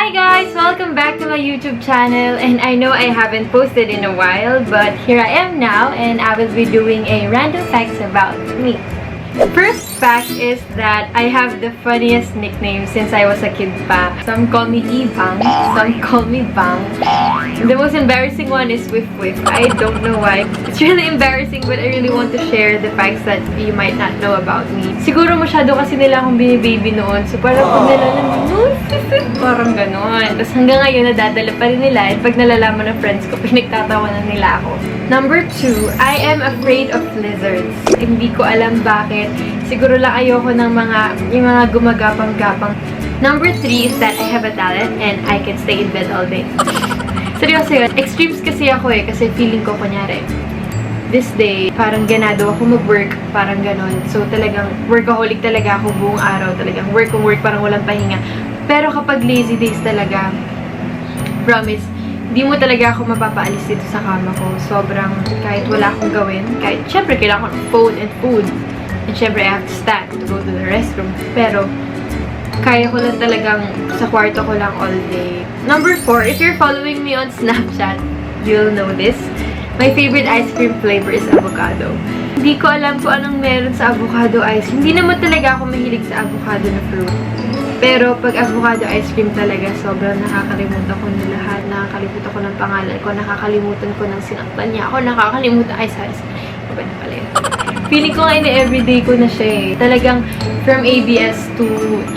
Hi guys! Welcome back to my YouTube channel, and I know I haven't posted in a while, but here I am now and I will be doing a random facts about me. First fact is that I have the funniest nickname since I was a kid pa. Some call me Ibang, some call me Bang. The most embarrassing one is Whiff Whiff. I don't know why. It's really embarrassing, but I really want to share the facts that you might not know about me. Siguro masyado kasi nila akong binibaby noon. So parang pag nalalaman, parang ganon. Tapos hanggang ngayon, nadadala pa rin nila. And pag nalalaman ng friends ko, pinagtatawanan nila ako. Number 2, I am afraid of lizards. Hindi ko alam bakit. Siguro lang ayoko ng yung mga gumagapang-gapang. Number 3 is that I have a talent and I can stay in bed all day. Seryoso yun. Extremes kasi ako kasi feeling ko, kunyari, this day, parang ganado ako mag-work, parang ganon. So talagang workaholic talaga ako buong araw. Talagang work, parang walang pahinga. Pero kapag lazy days talaga, promise, di mo talaga ako mapapaalis dito sa kama ko. Sobrang, kahit wala akong gawin, kahit, syempre, kailangan ko ng phone and food. And syempre, I have to stand to go to the restroom. Pero, kaya ko lang talagang sa kwarto ko lang all day. Number 4, if you're following me on Snapchat, you'll know this. My favorite ice cream flavor is avocado. Hindi ko alam kung anong meron sa avocado ice. Hindi naman talaga ako mahilig sa avocado na fruit. Pero pag avocado ice cream talaga, sobrang nakakalimutan ko ng lahat. Nakakalimutan ko ng pangalan ko. Nakakalimutan ko ng sinaktan niya ako. Nakakalimutan, ay, sorry. Iba na pala yun. Feeling ko nga everyday ko na siya Talagang from ABS to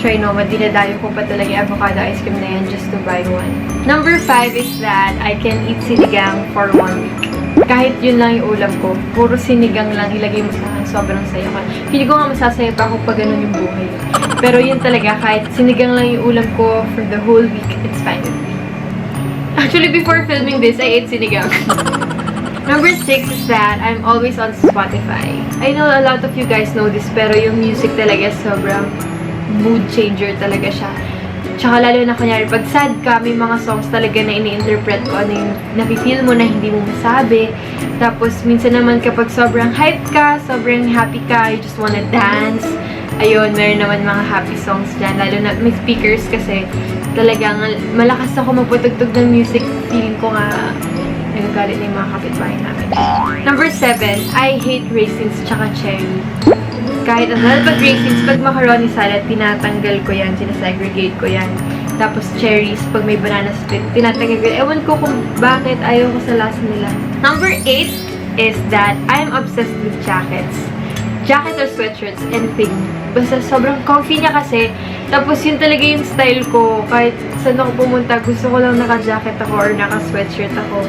Trinoma, dinadayo ko pa talaga yung avocado ice cream na yan just to buy one. Number 5 is that I can eat sinigang for 1 week. Kahit yun lang yung ulam ko, puro sinigang lang ilagay mo sa akin, sobrang saya ko. Feeling ko nga masasaya pa ako pag ganun yung buhay. Pero yun talaga, kahit sinigang lang yung ulam ko for the whole week, it's fine with me. Actually, before filming this, I ate sinigang. Number 6 is that I'm always on Spotify. I know a lot of you guys know this, pero yung music talaga sobrang mood changer talaga siya. Tsaka lalo na kunyari, pag sad ka, may mga songs talaga na ini-interpret ko ano yung napifeel mo na hindi mo masabi. Tapos, minsan naman kapag sobrang hype ka, sobrang happy ka, you just wanna dance. Ayun, meron naman mga happy songs dyan. Lalo na may speakers kasi talagang malakas ako magpatugtog ng music. Feeling ko nga nagagalit na yung mga kapitbahay namin. Number 7, I hate raisins tsaka cherry. Kahit ano, pag raisins, pag macaroni salad, tinatanggal ko yan, sinasegregate ko yan. Tapos cherries, pag may banana split, tinatanggal ko yan. Ewan ko kung bakit ayaw ko sa lasa nila. Number 8 is that I'm obsessed with jackets. Jacket or sweatshirts, anything. Basta sobrang comfy niya kasi. Tapos yun talaga yung style ko. Kahit saan ako pumunta, gusto ko lang naka-jacket ako or naka-sweatshirt ako.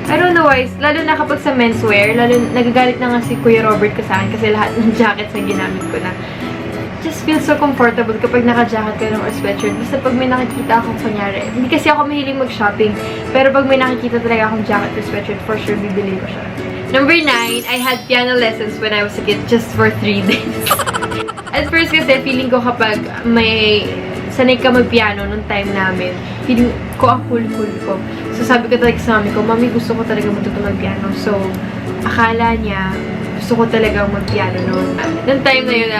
I don't know why, lalo na kapag sa menswear, lalo nagagalit na nga si Kuya Robert ka sa akin kasi lahat ng jackets na ginamit ko na. Just feel so comfortable kapag naka-jacket ka or sweatshirt. Basta pag may nakikita akong kunyari, hindi kasi ako mahilig mag-shopping, pero pag may nakikita talaga akong jacket or sweatshirt, for sure, bibili ko siya. Number 9, I had piano lessons when I was a kid just for 3 days. At first kasi, feeling ko kapag may sanay ka mag-piano nung time namin, feeling ko ang cool-cool ko. So, sabi ko talaga sa mami ko, Mami, gusto ko talaga matuto mag-piano. So, akala niya, gusto ko talaga mag-piano noon. Nung time na yun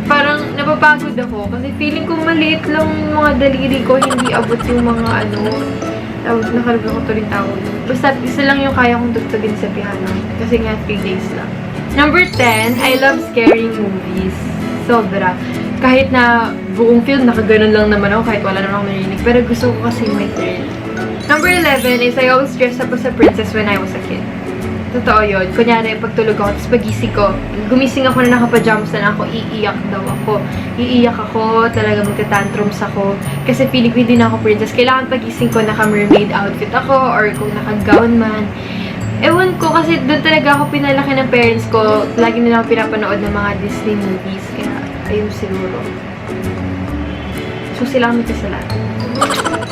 parang napapagod ako. Kasi feeling ko maliit lang mga daliri ko, hindi abot yung mga nakalimutan ko ito rin tawag. Basta, isa lang yung kaya kong tugtugin sa piano. Kasi nga, 3 days lang. Number 10, I love scary movies. Sobra. Kahit na buong film, nakaganon lang naman ako kahit wala naman ako narinig. Pero gusto ko kasi may thrill. Number 11 is I always dress up as a princess when I was a kid. Totoo yun. Kunyari, pagtulog ako, tapos pagising ko, gumising ako na nakapajamas na ako, iiyak daw ako. Iiyak ako, talaga magta-tantrums ako. Kasi feeling ko hindi na ako princess. Kailangan pagising ko, naka-mermaid outfit ako, or kung naka-gown man. Ewan ko, kasi doon talaga ako pinalaki ng parents ko. Lagi nila ako pinapanood ng mga Disney movies. Kaya, ayun siguro. So, sila kami kasalanan.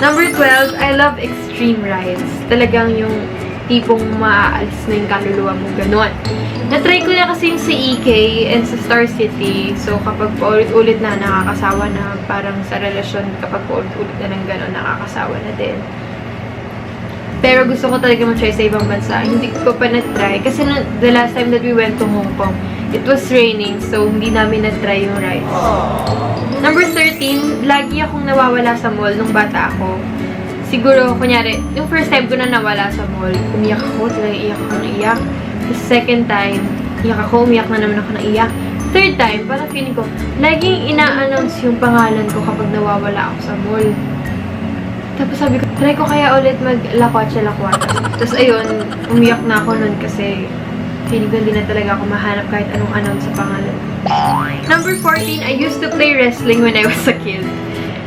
Number 12, I love extreme rides. Talagang yung tipong maaalis na yung kaluluwa mo, gano'n. Na-try ko na kasi yung sa EK and sa Star City. So, kapag paulit-ulit na, nakakasawa na. Parang sa relasyon, kapag paulit-ulit na ng gano'n, nakakasawa na din. Pero gusto ko talaga mag-try sa ibang bansa. Hindi ko pa na-try. Kasi the last time that we went to Hong Kong, it was raining. So, hindi namin na-try yung rides. Number 13, lagi akong nawawala sa mall nung bata ako. siguro, kunyari, yung first time ko na nawala sa mall, umiyak ako, talaga iyak ako ng iyak. The second time, iyak ako, umiyak na naman ako ng iyak. Third time, parang feeling ko, laging ina-announce yung pangalan ko kapag nawawala ako sa mall. Tapos sabi ko, try ko kaya ulit mag-lakwatsa-lakwatsa. Tapos ayun, umiyak na ako nun kasi feeling ko hindi na talaga ako mahanap kahit anong announce sa pangalan. Number 14, I used to play wrestling when I was a kid.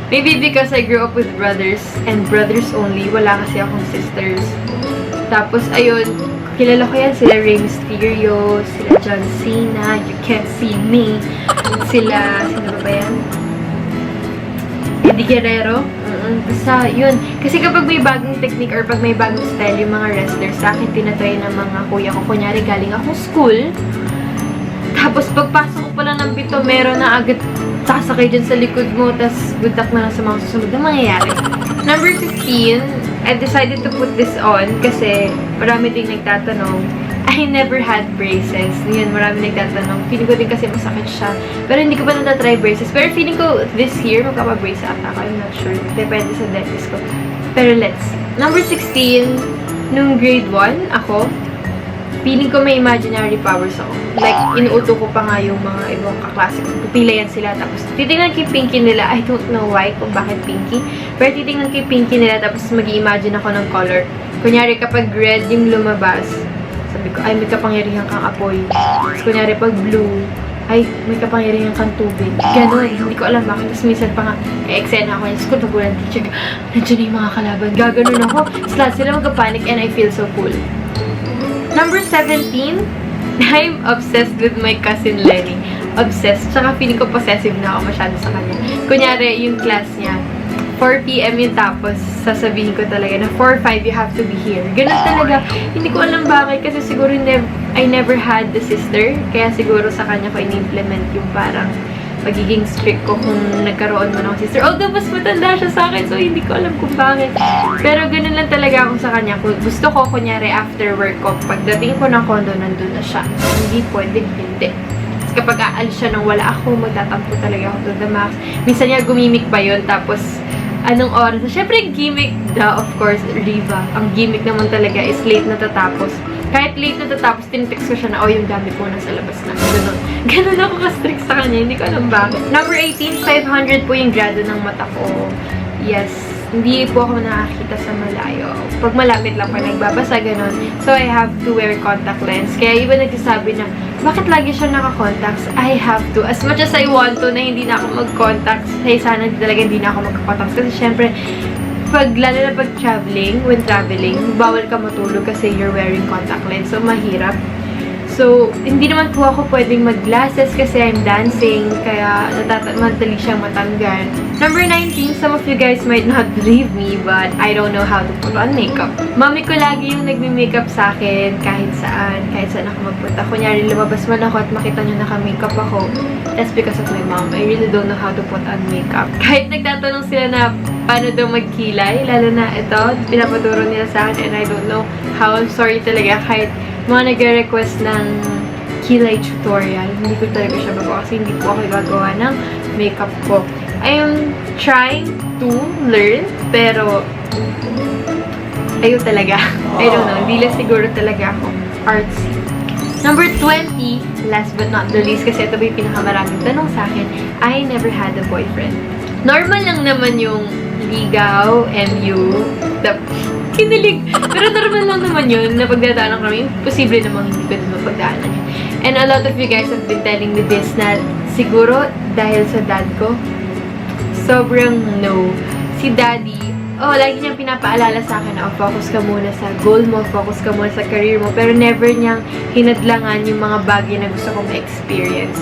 Maybe because I grew up with brothers and brothers only. Wala kasi akong sisters. Tapos ayun, kilala ko yan. Sila Rey Mysterio, sila John Cena, You Can't See Me. Sila, sino ba yan? Eddie Guerrero. Basta, yun. Kasi kapag may bagong technique or pag may bagong style yung mga wrestlers, sa akin tinatry ng mga kuya ko. Kunyari, galing akong school. Tapos, pagpasok ko pala ng pito, meron na agad sasakay dyan sa likod mo, tas good luck na lang sa mga susunod na mangyayari. Number 15, I decided to put this on kasi marami ding nagtatanong. I never had braces. Ngayon, marami nagtatanong. Feeling ko din kasi masakit siya. Pero hindi ko pa na-try braces. Pero feeling ko this year, magkapa-brace ata ako. I'm not sure. Depende sa dentist ko. Pero let's. Number 16, nung grade 1, ako, feeling ko may imaginary powers ako. Like, inuuto ko pa nga yung mga ibang kaklase ko. Pupila yan sila. Tapos, titingnan ko yung pinky nila. I don't know why, kung bakit pinky. Pero titingnan ko yung pinky nila. Tapos, mag-i-imagine ako ng color. Kunyari, kapag red yung lumabas, sabi ko, ay, may kapangyarihan kang apoy. Tapos, kunyari, pag blue, ay, may kapangyarihan kang tubig. Ganon. Hindi ko alam bakit. Tapos, minsan pa nga, eksena ako yung school. Nagulang teacher, nandiyan na yung mga kalaban. Gaganon ako. Tapos, lahat sila magka-panic and I feel so cool. Number 17, I'm obsessed with my cousin Lenny. Obsessed. Tsaka feeling ko possessive na ako masyado sa kanya. Kunyari, yung class niya, 4 p.m. yun tapos sasabihin ko talaga na 4 or 5 you have to be here. Ganun talaga. Hindi ko alam bakit kasi siguro I never had the sister. Kaya siguro sa kanya ko in-implement yung parang magiging strict ko kung nagkaroon mo ng sister. Although, mas matanda siya sa akin, so hindi ko alam kung bakit. Pero ganun lang talaga ako sa kanya. Kung gusto ko, kunyari, after work ko, pagdating ko ng condo, nandun na siya. Hindi pwede, hindi. Tapos kapag aalis siya nang wala ako, magtatampo talaga ako to the max. Minsan niya gumimik pa yun, tapos anong oras? Siyempre, gimmick, of course, Riva. Ang gimmick naman talaga is late na tatapos. Kahit late na tatapos, tinitext ko siya na, oh, yung gamit mo nasa labas na. Ganun. Ganun ako ka-strict sa kanya. Hindi ko alam bakit. Number 18, 500 po yung grado ng mata ko. Yes. Hindi po ako nakakita sa malayo. Pag malapit lang pa, nagbabasa, ganun. So, I have to wear contact lens. Kaya iba nagsasabi na, bakit lagi siya naka-contacts? I have to. As much as I want to na hindi na ako mag-contacts, hey, sana talaga hindi na ako mag-contacts. Kasi syempre, lalo na pag traveling, when traveling, bawal ka matulog kasi you're wearing contact lens. So, mahirap. So, hindi naman po ako pwedeng mag-glasses kasi I'm dancing, kaya madali siyang matanggal. Number 19, some of you guys might not believe me, but I don't know how to put on makeup. Mami ko lagi yung nagme-makeup sa akin kahit saan ako magpunta. Kunyari, lumabas man ako at makita nyo naka-makeup ako. That's because of my mom. I really don't know how to put on makeup. Kahit nagtatanong sila na paano daw magkilay, lalo na ito, pinapaturo nila sa akin and I don't know how. I'm sorry talaga kahit mga nag-request ng kilay tutorial. Hindi ko talaga siya magawa kasi hindi po ako gagawa ng makeup ko. I am trying to learn, pero ayaw talaga. I don't know. Hindi lang siguro talaga ako artsy. Number 20, last but not the least, kasi ito ba yung pinakamaraming tanong sa akin, I never had a boyfriend. Normal lang naman yung ligaw, MU, kinilig. Pero normal lang naman yun na pagdadaanan kami. Posible namang hindi ko din mapagdaanan yun. And a lot of you guys have been telling me this na siguro dahil sa dad ko, sobrang no. Si daddy, lagi niyang pinapaalala sa akin na focus ka muna sa goal mo, focus ka muna sa career mo, pero never niyang hinadlangan yung mga bagay na gusto kong ma-experience.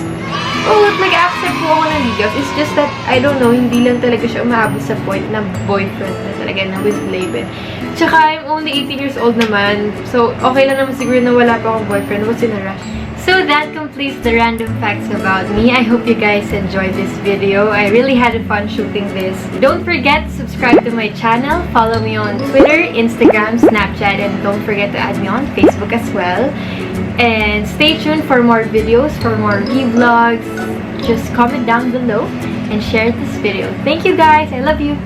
Nag-accept po ako ng ligaw. It's just that, I don't know, hindi lang talaga siya umaabot sa point na boyfriend na talaga na with label. Tsaka, I'm only 18 years old naman. So, okay lang naman siguro na wala pa akong boyfriend. What's in a rush? So, that completes the random facts about me. I hope you guys enjoyed this video. I really had fun shooting this. Don't forget to subscribe to my channel. Follow me on Twitter, Instagram, Snapchat, and don't forget to add me on Facebook as well. And stay tuned for more videos, for more vlogs. Just comment down below and share this video. Thank you guys. I love you.